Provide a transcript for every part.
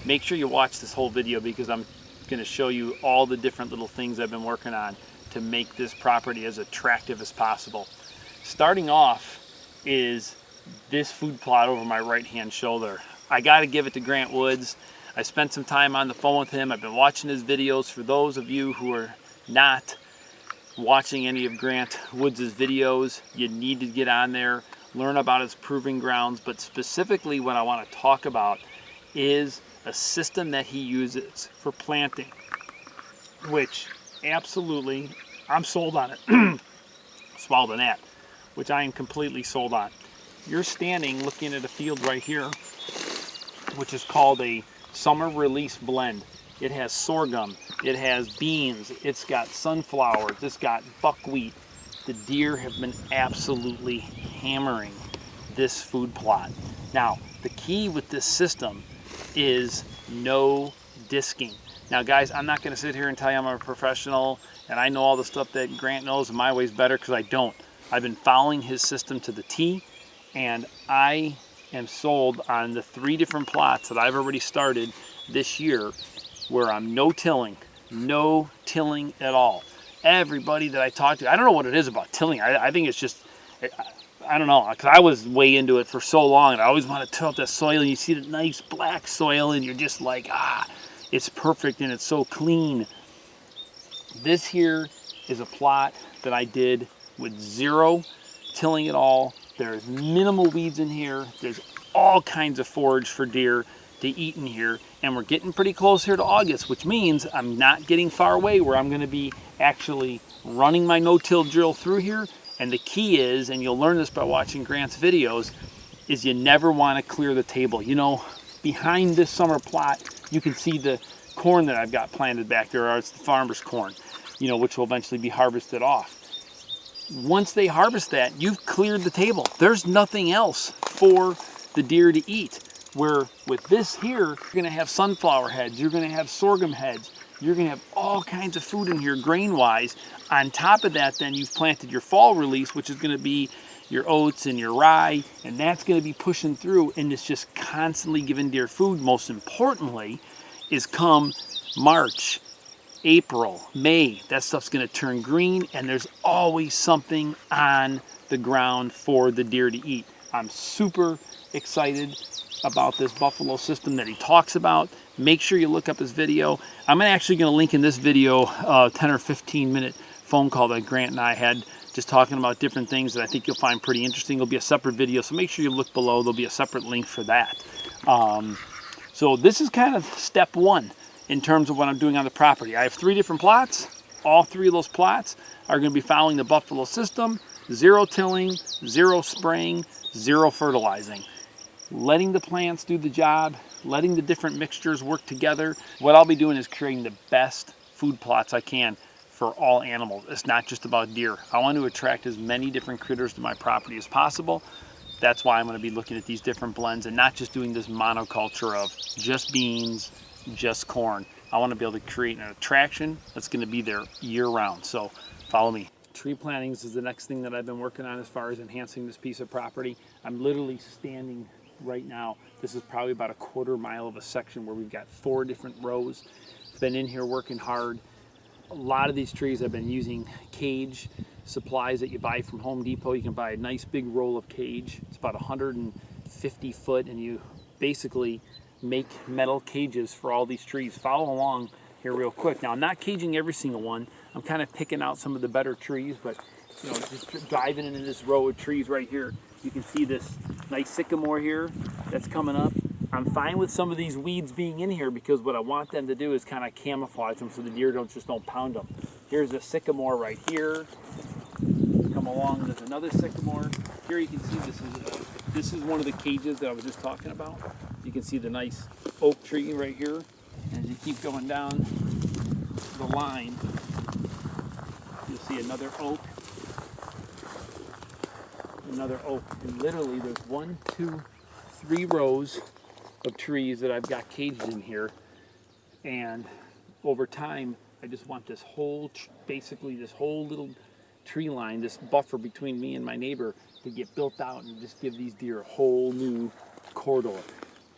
Make sure you watch this whole video because I'm going to show you all the different little things I've been working on to make this property as attractive as possible. Starting off is this food plot over my right hand shoulder. I got to give it to Grant Woods. I spent some time on the phone with him. I've been watching his videos. For those of you who are not watching any of Grant Woods' videos, you need to get on there, learn about his proving grounds, but specifically what I want to talk about is a system that he uses for planting, which absolutely, I'm sold on it. Swallowed an gnat, which I am completely sold on. You're standing looking at a field right here, which is called a summer release blend. It has sorghum, it has beans, it's got sunflower, it's got buckwheat. The deer have been absolutely hammering this food plot. Now, the key with this system is no disking. Now guys, I'm not going to sit here and tell you I'm a professional and I know all the stuff that Grant knows and my way's better, because I don't. I've been following his system to the T, and I am sold on the 3 different plots that I've already started this year where I'm no tilling at all. Everybody that I talk to, I don't know what it is about tilling. I think it's just, I don't know, because I was way into it for so long, and I always want to till up that soil, and you see the nice black soil, and you're just like, it's perfect, and it's so clean. This here is a plot that I did with 0 tilling at all. There's minimal weeds in here. There's all kinds of forage for deer to eat in here, and we're getting pretty close here to August, which means I'm not getting far away where I'm going to be actually running my no-till drill through here. And the key is, and you'll learn this by watching Grant's videos, is you never want to clear the table. You know, behind this summer plot, you can see the corn that I've got planted back there, or it's the farmer's corn, you know, which will eventually be harvested off. Once they harvest that, you've cleared the table. There's nothing else for the deer to eat. Where with this here, you're going to have sunflower heads, you're going to have sorghum heads, you're going to have all kinds of food in here grain-wise. On top of that, then you've planted your fall release, which is going to be your oats and your rye, and that's going to be pushing through, and it's just constantly giving deer food. Most importantly is come March, April, May, that stuff's going to turn green, and there's always something on the ground for the deer to eat. I'm super excited about this buffalo system that he talks about. Make sure you look up his video. I'm actually going to link in this video a 10 or 15 minute phone call that Grant and I had, just talking about different things that I think you'll find pretty interesting. It'll be a separate video, so make sure you look below. There'll be a separate link for that. So this is kind of step 1 in terms of what I'm doing on the property. I have 3 different plots. All 3 of those plots are going to be following the buffalo system: 0 tilling, 0 spraying, 0 fertilizing. Letting the plants do the job, letting the different mixtures work together. What I'll be doing is creating the best food plots I can for all animals. It's not just about deer. I want to attract as many different critters to my property as possible. That's why I'm going to be looking at these different blends and not just doing this monoculture of just beans, just corn. I want to be able to create an attraction that's going to be there year round. So follow me. Tree plantings is the next thing that I've been working on as far as enhancing this piece of property. I'm literally standing right now. This is probably about a 1/4 mile of a section where we've got 4 different rows. Been in here working hard. A lot of these trees I've been using cage supplies that you buy from Home Depot. You can buy a nice big roll of cage. It's about 150 foot, and you basically make metal cages for all these trees. Follow along here real quick. Now, I'm not caging every single one. I'm kind of picking out some of the better trees, but you know, just diving into this row of trees right here, you can see this nice sycamore here that's coming up. I'm fine with some of these weeds being in here because what I want them to do is kind of camouflage them so the deer don't pound them. Here's a sycamore right here. Come along, there's another sycamore. Here you can see this is one of the cages that I was just talking about. You can see the nice oak tree right here. And as you keep going down the line, you'll see another oak. Another oak, and literally there's 1, 2, 3 rows of trees that I've got caged in here, and over time I just want this whole basically this whole little tree line, this buffer between me and my neighbor, to get built out and just give these deer a whole new corridor.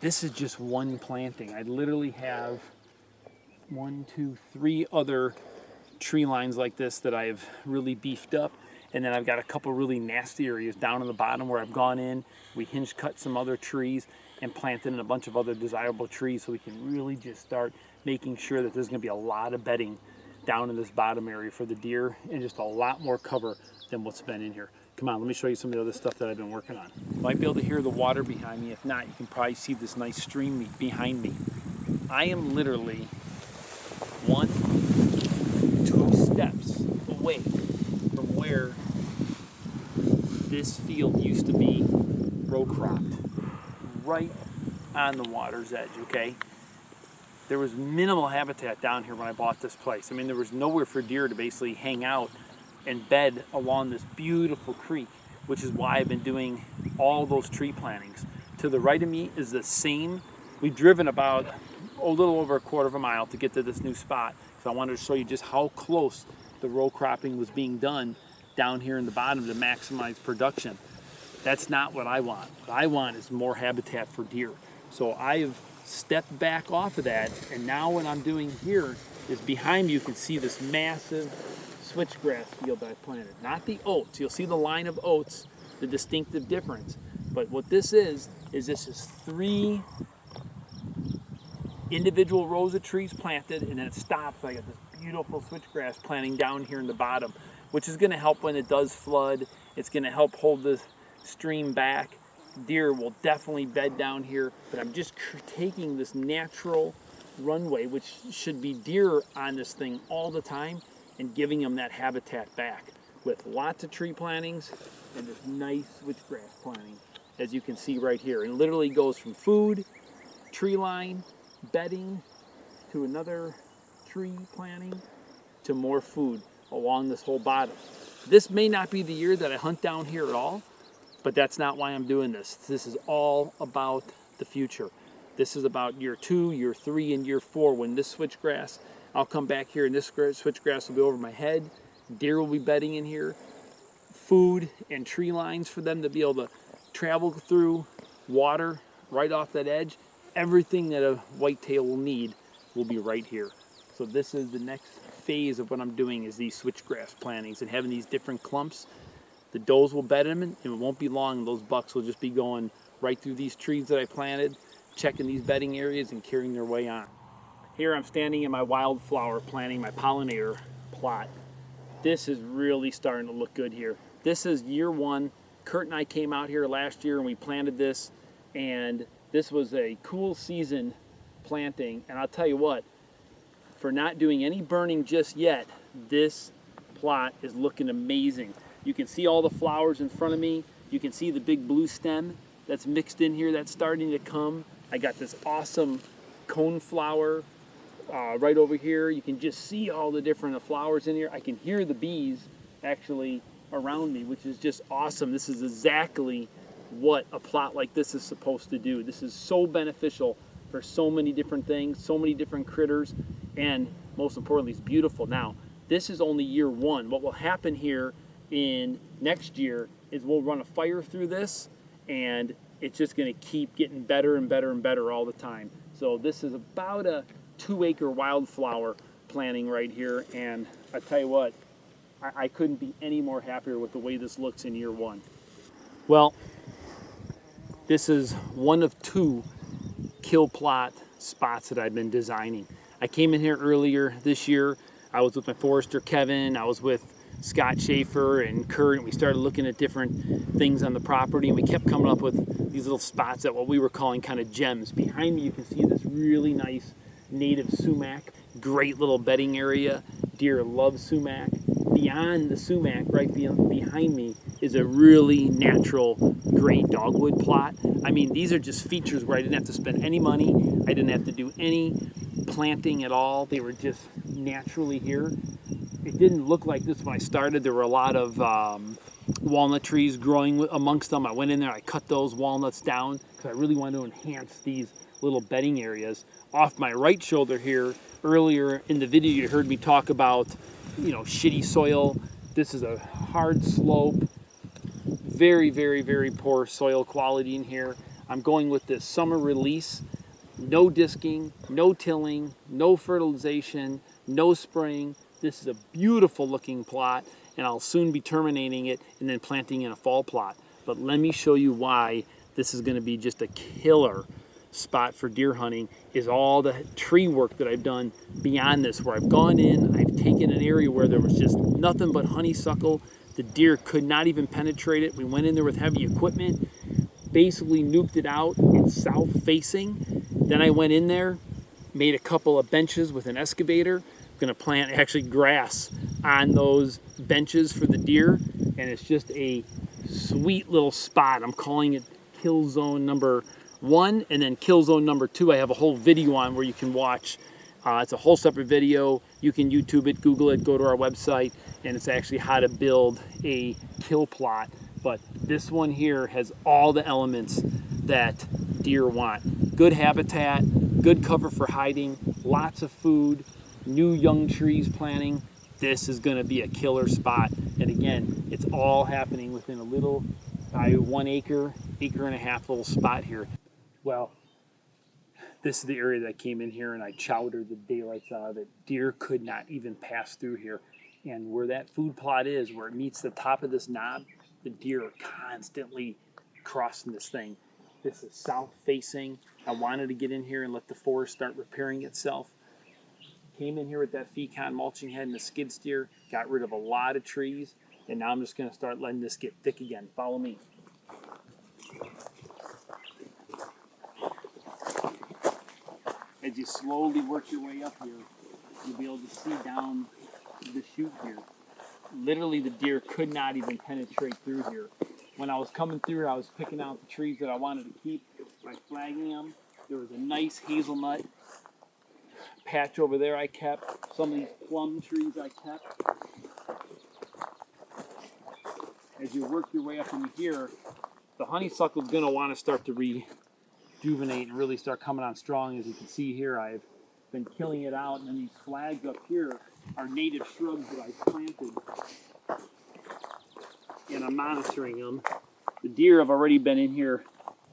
this is just one planting. I literally have 1, 2, 3 other tree lines like this that I've really beefed up. And then I've got a couple really nasty areas down in the bottom where I've gone in, we hinge cut some other trees and planted in a bunch of other desirable trees, so we can really just start making sure that there's gonna be a lot of bedding down in this bottom area for the deer and just a lot more cover than what's been in here. Come on, let me show you some of the other stuff that I've been working on. You might be able to hear the water behind me. If not, you can probably see this nice stream behind me. I am literally 1, 2 steps away from where this field used to be row cropped, right on the water's edge, okay? There was minimal habitat down here when I bought this place. I mean, there was nowhere for deer to basically hang out and bed along this beautiful creek, which is why I've been doing all those tree plantings. To the right of me is the same. We've driven about a little over a quarter of a mile to get to this new spot. So I wanted to show you just how close the row cropping was being done down here in the bottom to maximize production. That's not what I want. What I want is more habitat for deer. So I've stepped back off of that, and now what I'm doing here is behind you can see this massive switchgrass field that I planted. Not the oats. You'll see the line of oats, the distinctive difference. But what this is this is 3 individual rows of trees planted, and then it stops. I got this beautiful switchgrass planting down here in the bottom, which is going to help when it does flood. It's going to help hold the stream back. Deer will definitely bed down here, but I'm just taking this natural runway, which should be deer on this thing all the time, and giving them that habitat back with lots of tree plantings and this nice switchgrass planting, as you can see right here. And it literally goes from food, tree line, bedding, to another tree planting, to more food along this whole bottom. This may not be the year that I hunt down here at all, but that's not why I'm doing this. This is all about the future. This is about year 2, year 3, and year 4, when this switchgrass, I'll come back here and this switchgrass will be over my head. Deer will be bedding in here. Food and tree lines for them to be able to travel through, water right off that edge. Everything that a whitetail will need will be right here. So this is the next phase of what I'm doing, is these switchgrass plantings and having these different clumps. The does will bed them, and it won't be long. Those bucks will just be going right through these trees that I planted, checking these bedding areas and carrying their way on. Here I'm standing in my wildflower planting, my pollinator plot. This is really starting to look good here. This is year 1. Kurt and I came out here last year and we planted this, and this was a cool season planting. And I'll tell you what, for not doing any burning just yet, this plot is looking amazing. You can see all the flowers in front of me. You can see the big blue stem that's mixed in here that's starting to come. I got this awesome coneflower right over here. You can just see all the different flowers in here. I can hear the bees actually around me, which is just awesome. This is exactly what a plot like this is supposed to do. This is so beneficial for so many different things, so many different critters, and most importantly, it's beautiful. Now, this is only year 1. What will happen here in next year is we'll run a fire through this, and it's just going to keep getting better and better and better all the time. So this is about a 2-acre wildflower planting right here, and I tell you what, I couldn't be any more happier with the way this looks in year 1. Well, this is one of 2 kill plot spots that I've been designing. I came in here earlier this year. I was with my forester Kevin, I was with Scott Schaefer and Kurt, and we started looking at different things on the property, and we kept coming up with these little spots that what we were calling kind of gems. Behind me you can see this really nice native sumac, great little bedding area. Deer love sumac. Beyond the sumac, right behind me, is a really natural gray dogwood plot. I mean, these are just features where I didn't have to spend any money. I didn't have to do any planting at all. They were just naturally here. It didn't look like this when I started. There were a lot of walnut trees growing amongst them. I went in there, I cut those walnuts down because I really wanted to enhance these little bedding areas. Off my right shoulder here, earlier in the video you heard me talk about, shitty soil. This is a hard slope, very, very, very poor soil quality in here. I'm going with this summer release. No disking, no tilling, no fertilization, no spraying. This is a beautiful looking plot, and I'll soon be terminating it and then planting in a fall plot. But let me show you why this is going to be just a killer spot for deer hunting, is all the tree work that I've done beyond this, where I've gone in, I've taken an area where there was just nothing but honeysuckle. The deer could not even penetrate it. We went in there with heavy equipment, basically nuked it out. It's south facing. Then I went in there, made a couple of benches with an excavator. I'm gonna plant actually grass on those benches for the deer, and it's just a sweet little spot. I'm calling it kill zone number 1, and then kill zone number 2 I have a whole video on where you can watch. It's a whole separate video. You can YouTube it, Google it, go to our website, and it's actually how to build a kill plot. But this one here has all the elements that deer want. Good habitat, good cover for hiding, lots of food, new young trees planting. This is gonna be a killer spot. And again, it's all happening within a little, 1 acre, acre and a half little spot here. Well, this is the area that I came in here and I chowdered the daylights out of it. Deer could not even pass through here. And where that food plot is, where it meets the top of this knob, the deer are constantly crossing this thing. This is south facing. I wanted to get in here and let the forest start repairing itself. Came in here with that pecan mulching head and the skid steer, got rid of a lot of trees, and now I'm just gonna start letting this get thick again. Follow me. As you slowly work your way up here, you'll be able to see down the chute here. Literally the deer could not even penetrate through here. When I was coming through here, I was picking out the trees that I wanted to keep by flagging them. There was a nice hazelnut patch over there I kept. Some of these plum trees I kept. As you work your way up in here, the honeysuckle is going to want to start to rejuvenate and really start coming on strong. As you can see here, I've been killing it out, and then these flags up here are native shrubs that I planted, and I'm monitoring them. The deer have already been in here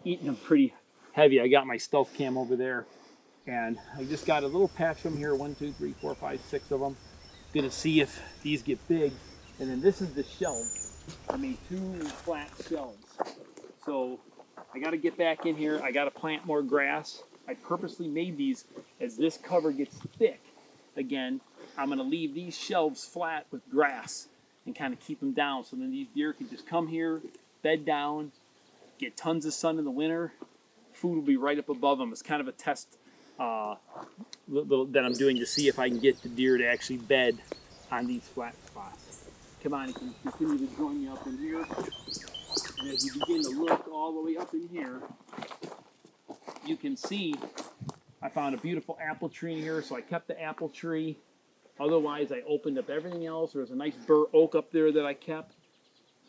eating them pretty heavy. I got my stealth cam over there, and I just got a little patch of them here. 1, 2, 3, 4, 5, 6 of them. Gonna see if these get big. And then this is the shelves. I made 2 flat shelves. So I got to get back in here. I got to plant more grass. I purposely made these as this cover gets thick. Again, I'm going to leave these shelves flat with grass and kind of keep them down, so then these deer can just come here, bed down, get tons of sun in the winter. Food will be right up above them. It's kind of a test that I'm doing to see if I can get the deer to actually bed on these flat spots. Come on, you can continue to join me up in here. And as you begin to look all the way up in here, you can see I found a beautiful apple tree in here, so I kept the apple tree. Otherwise, I opened up everything else. There was a nice bur oak up there that I kept.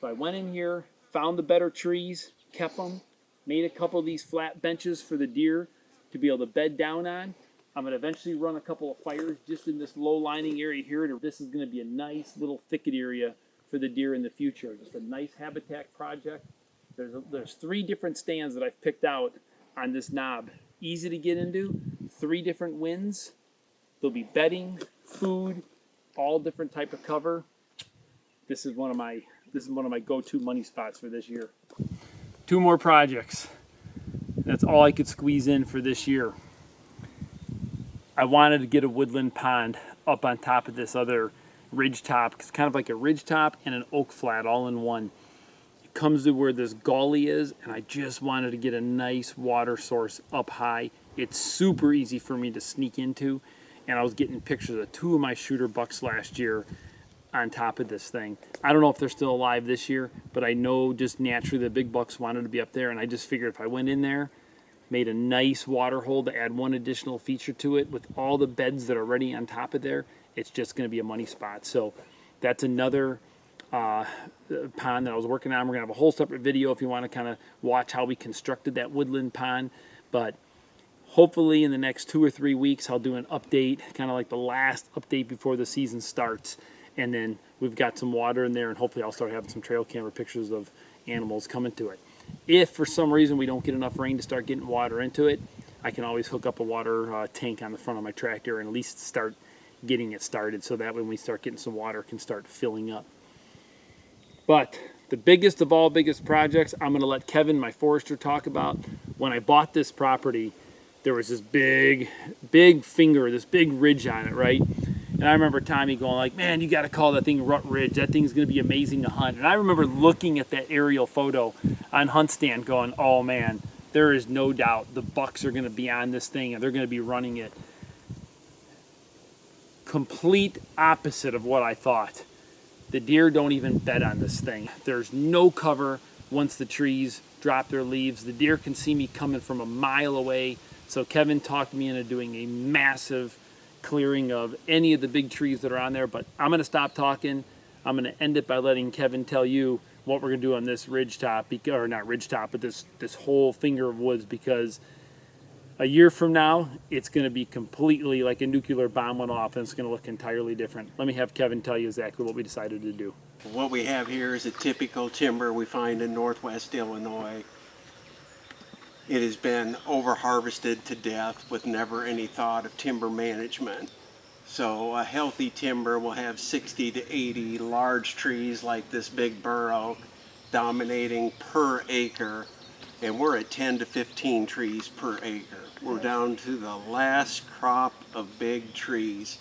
So I went in here, found the better trees, kept them, made a couple of these flat benches for the deer to be able to bed down on. I'm going to eventually run a couple of fires just in this low lining area here. This is going to be a nice little thicket area for the deer in the future. Just a nice habitat project. There's 3 different stands that I've picked out on this knob. Easy to get into, 3 different winds. There'll be bedding, food, all different type of cover. This is one of my go-to money spots for this year. 2 more projects. That's all I could squeeze in for this year. I wanted to get a woodland pond up on top of this other ridge top. It's kind of like a ridge top and an oak flat all in one. It comes to where this gully is, and I just wanted to get a nice water source up high. It's super easy for me to sneak into, and I was getting pictures of 2 of my shooter bucks last year on top of this thing. I don't know if they're still alive this year, but I know just naturally the big bucks wanted to be up there, and I just figured if I went in there, made a nice water hole to add 1 additional feature to it with all the beds that are already on top of there, it's just going to be a money spot. So that's another pond that I was working on. We're going to have a whole separate video if you want to kind of watch how we constructed that woodland pond. But hopefully in the next 2 or 3 weeks, I'll do an update, kind of like the last update before the season starts. And then we've got some water in there, and hopefully I'll start having some trail camera pictures of animals coming to it. If for some reason we don't get enough rain to start getting water into it, I can always hook up a water tank on the front of my tractor and at least start getting it started, so that when we start getting some water, it can start filling up. But the biggest of all biggest projects, I'm going to let Kevin, my forester, talk about. When I bought this property, there was this big finger, this big ridge on it, right? And I remember Tommy going like, man, you got to call that thing Rut Ridge. That thing's going to be amazing to hunt. And I remember looking at that aerial photo on Hunt Stand going, oh man, there is no doubt the bucks are going to be on this thing and they're going to be running it. Complete opposite of what I thought. The deer don't even bed on this thing. There's no cover once the trees drop their leaves. The deer can see me coming from a mile away. So Kevin talked me into doing a massive clearing of any of the big trees that are on there. But I'm going to stop talking. I'm going to end it by letting Kevin tell you what we're going to do on this ridge top, or not ridge top, but this whole finger of woods, because a year from now, it's going to be completely like a nuclear bomb went off, and it's going to look entirely different. Let me have Kevin tell you exactly what we decided to do. What we have here is a typical timber we find in northwest Illinois. It has been over-harvested to death with never any thought of timber management. So a healthy timber will have 60 to 80 large trees like this big bur oak dominating per acre, and we're at 10 to 15 trees per acre. We're down to the last crop of big trees.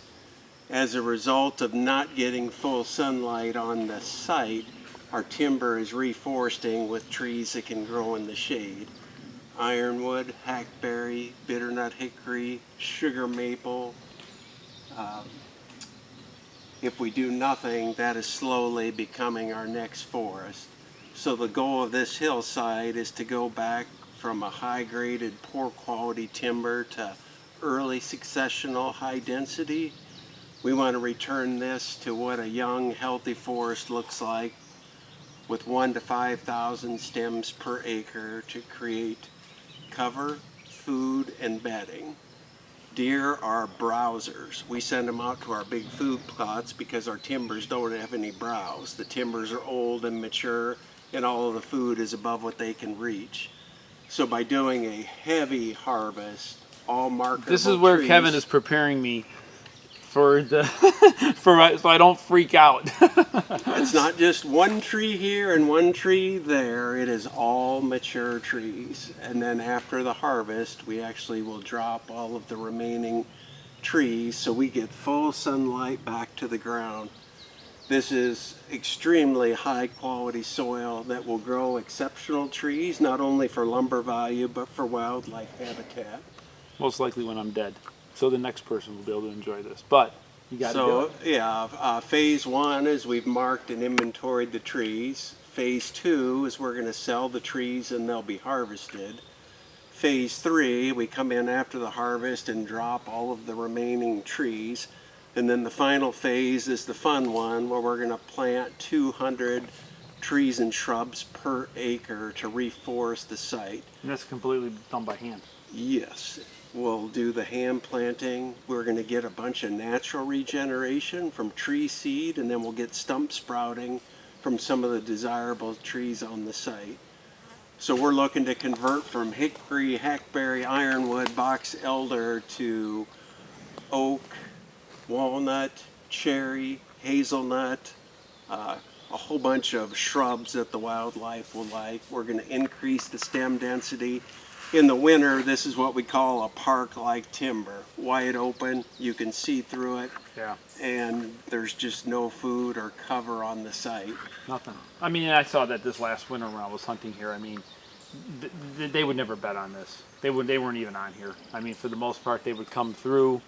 As a result of not getting full sunlight on the site, our timber is reforesting with trees that can grow in the shade. Ironwood, hackberry, bitternut hickory, sugar maple. If we do nothing, that is slowly becoming our next forest. So the goal of this hillside is to go back from a high-graded, poor-quality timber to early successional high density. We want to return this to what a young, healthy forest looks like, with 1,000 to 5,000 stems per acre to create cover, food, and bedding. Deer are browsers. We send them out to our big food plots because our timbers don't have any browse. The timbers are old and mature, and all of the food is above what they can reach. So by doing a heavy harvest, all marketable This is where trees, Kevin is preparing me for the so I don't freak out. it's not just one tree here and one tree there. It is all mature trees. And then after the harvest, we actually will drop all of the remaining trees so we get full sunlight back to the ground. This is extremely high quality soil that will grow exceptional trees, not only for lumber value, but for wildlife habitat. Most likely when I'm dead. So the next person will be able to enjoy this. But you got to do it. So yeah, phase one is we've marked and inventoried the trees. Phase two is we're going to sell the trees and they'll be harvested. Phase three, we come in after the harvest and drop all of the remaining trees. And then the final phase is the fun one, where we're going to plant 200 trees and shrubs per acre to reforest the site. And that's completely done by hand. Yes. We'll do the hand planting. We're going to get a bunch of natural regeneration from tree seed, and then we'll get stump sprouting from some of the desirable trees on the site. So we're looking to convert from hickory, hackberry, ironwood, box elder to oak, walnut, cherry, hazelnut, a whole bunch of shrubs that the wildlife will like. We're going to increase the stem density. In the winter, this is what we call a park-like timber. Wide open, you can see through it, Yeah. and there's just no food or cover on the site. Nothing. I mean, I saw that this last winter when I was hunting here. I mean, they would never bet on this. They weren't even on here. I mean, for the most part, they would come through,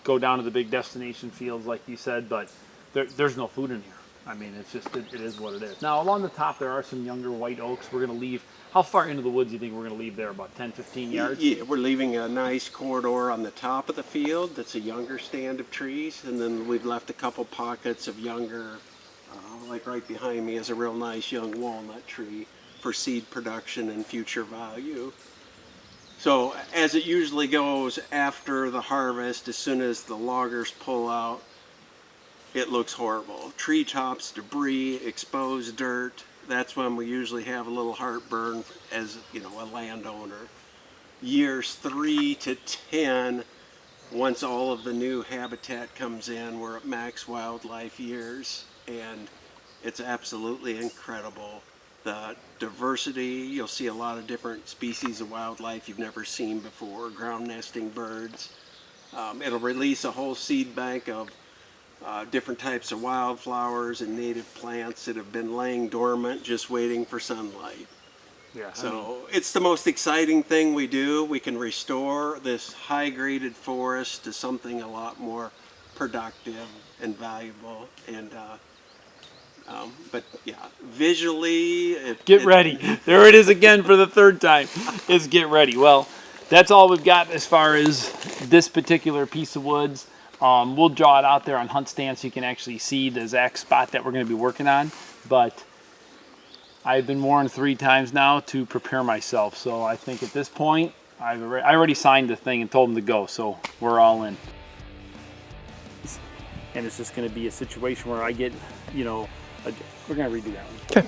go down to the big destination fields, like you said, but there's no food in here. I mean, it's just, it is what it is. Now, along the top, there are some younger white oaks. We're going to leave. How far into the woods do you think we're going to leave there? About 10, 15 yards? Yeah, we're leaving a nice corridor on the top of the field that's a younger stand of trees, and then we've left a couple pockets of younger, like right behind me is a real nice young walnut tree for seed production and future value. So as it usually goes after the harvest, as soon as the loggers pull out, it looks horrible. Treetops, debris, exposed dirt. that's when we usually have a little heartburn as, you know, a landowner. Years 3 to 10, once all of the new habitat comes in, we're at max wildlife years, and it's absolutely incredible. The diversity, you'll see a lot of different species of wildlife you've never seen before, ground nesting birds. It'll release a whole seed bank of different types of wildflowers and native plants that have been laying dormant just waiting for sunlight. Yeah. So it's the most exciting thing we do. We can restore this high graded forest to something a lot more productive and valuable. And but yeah, visually, Get ready. There it is again for the third time. Is get ready. Well, that's all we've got as far as this particular piece of woods. We'll draw it out there on Hunt Stand so you can actually see the exact spot that we're going to be working on. But I've been warned 3 times now to prepare myself. So I think at this point, I already signed the thing and told them to go. So we're all in. And it's just going to be a situation where I get, you know, we're going to redo that one. Okay.